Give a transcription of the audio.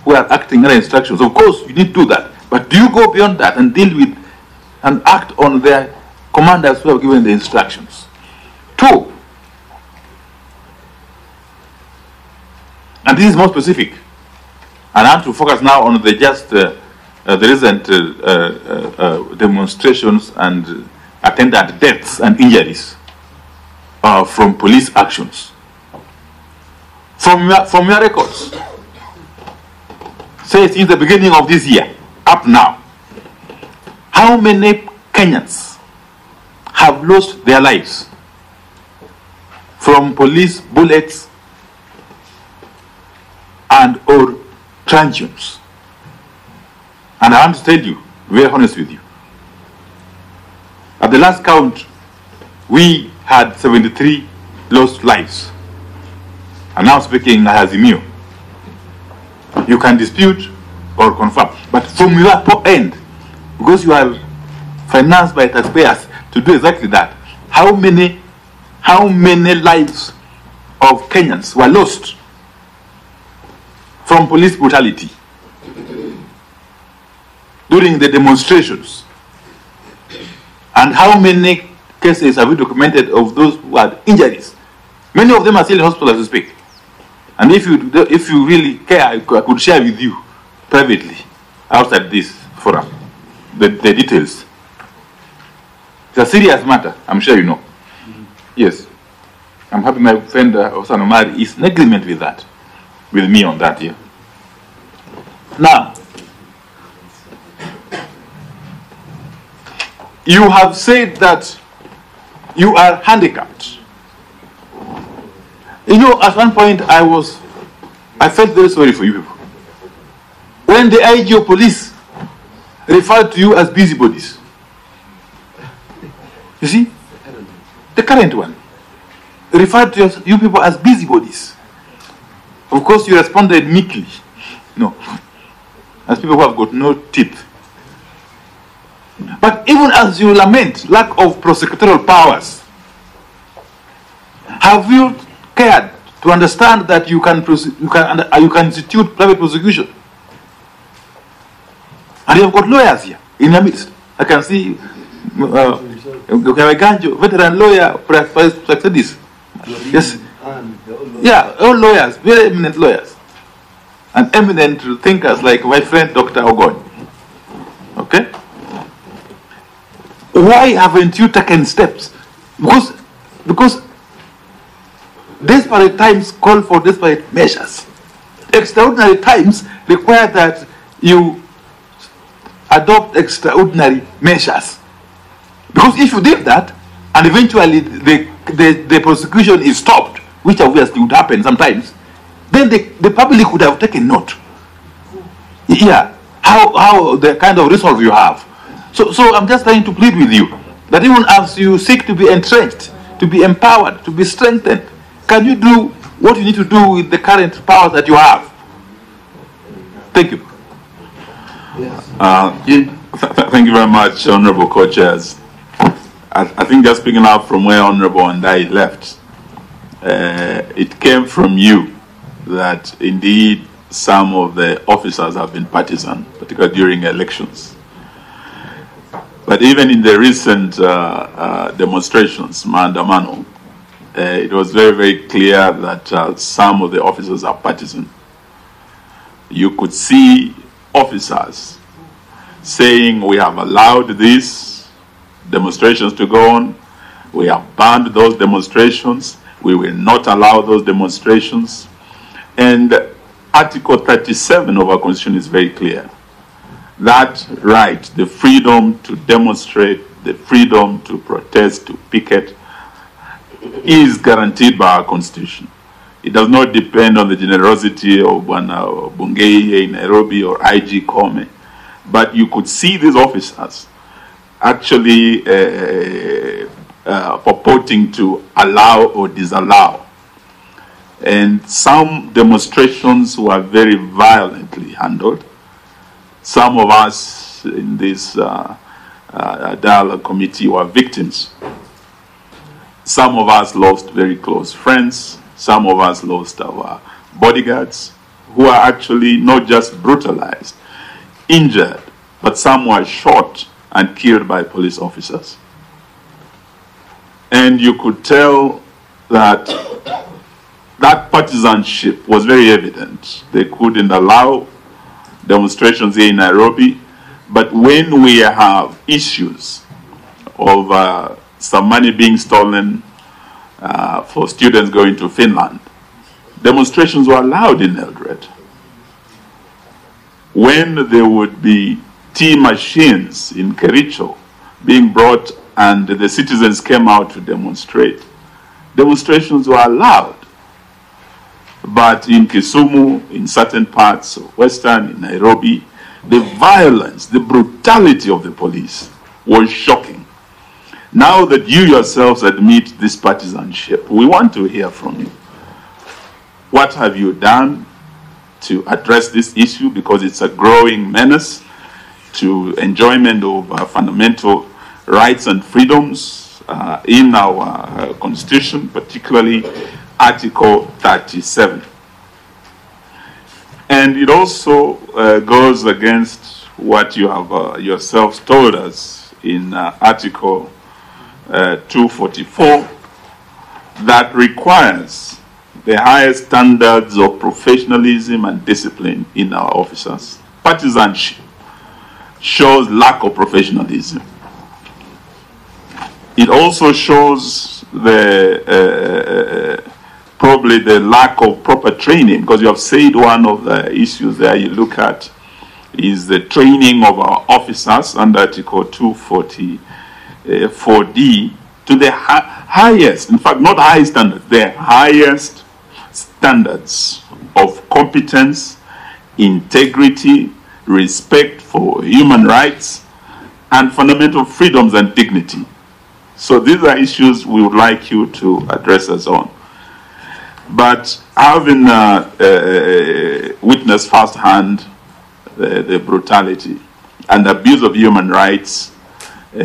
who are acting under instructions. Of course, you need to do that. But do you go beyond that and deal with and act on their commanders who have given the instructions? Two, and this is more specific, and I want to focus now on the recent demonstrations and attendant deaths and injuries from police actions. From your records, say since the beginning of this year up now, how many Kenyans have lost their lives from police bullets and or truncheons? And I want to tell you, very honest with you, at the last count, we had 73 lost lives. And now speaking as Opiyo, you can dispute or confirm. But from your end, because you are financed by taxpayers to do exactly that, how many lives of Kenyans were lost from police brutality during the demonstrations? And how many cases have we documented of those who had injuries? Many of them are still in hospital as we speak. And if you really care, I could share with you privately outside this forum the details. It's a serious matter, I'm sure you know. Yes. I'm happy my friend Osano Mari is in agreement with that, with me on that here. Now, you have said that you are handicapped. You know, at one point I felt very sorry for you people. When the IG of police referred to you as busybodies. You see? The current one referred to you people as busybodies. Of course, you responded meekly. No. As people who have got no teeth. But even as you lament lack of prosecutorial powers, have you cared to understand that you can institute private prosecution? And you have got lawyers here in the midst. I can see veteran lawyer, this. Yes. Yeah, all lawyers, very eminent lawyers. And eminent thinkers like my friend Dr. Ogon. Okay? Why haven't you taken steps? Because desperate times call for desperate measures. Extraordinary times require that you adopt extraordinary measures. Because if you did that, and eventually the prosecution is stopped, which obviously would happen sometimes, then the public would have taken note. Yeah, how the kind of resolve you have. So I'm just trying to plead with you that even as you seek to be entrenched, to be empowered, to be strengthened, can you do what you need to do with the current powers that you have? Thank you. Thank you very much, Honorable Co-Chairs. I think just picking up from where Honorable Wandayi left, it came from you that indeed some of the officers have been partisan, particularly during elections. But even in the recent demonstrations, Maandamano, it was very, very clear that some of the officers are partisan. You could see officers saying, we have allowed these demonstrations to go on, we have banned those demonstrations, we will not allow those demonstrations. And Article 37 of our Constitution is very clear. That right, the freedom to demonstrate, the freedom to protest, to picket, is guaranteed by our Constitution. It does not depend on the generosity of Bungei in Nairobi or IG Kome. But you could see these officers actually purporting to allow or disallow. And some demonstrations were very violently handled. Some of us in this dialogue committee were victims. Some of us lost very close friends. Some of us lost our bodyguards. who are actually not just brutalized, injured, but some were shot and killed by police officers. And you could tell that that partisanship was very evident. They couldn't allow demonstrations here in Nairobi, but when we have issues of some money being stolen for students going to Finland, demonstrations were allowed in Eldoret. When there would be tea machines in Kericho being brought and the citizens came out to demonstrate, demonstrations were allowed. But in Kisumu, in certain parts of Western, in Nairobi, the violence, the brutality of the police was shocking. Now that you yourselves admit this partisanship, we want to hear from you. What have you done to address this issue? Because it's a growing menace to enjoyment of fundamental rights and freedoms in our Constitution, particularly Article 37. And it also goes against what you have yourselves told us in Article 244 that requires the highest standards of professionalism and discipline in our officers. Partisanship shows lack of professionalism. It also shows probably the lack of proper training, because you have said one of the issues there you look at is the training of our officers under Article 244D to the highest, in fact, not high standards, the highest standards of competence, integrity, respect for human rights, and fundamental freedoms and dignity. So these are issues we would like you to address us on. But having witnessed firsthand the brutality and abuse of human rights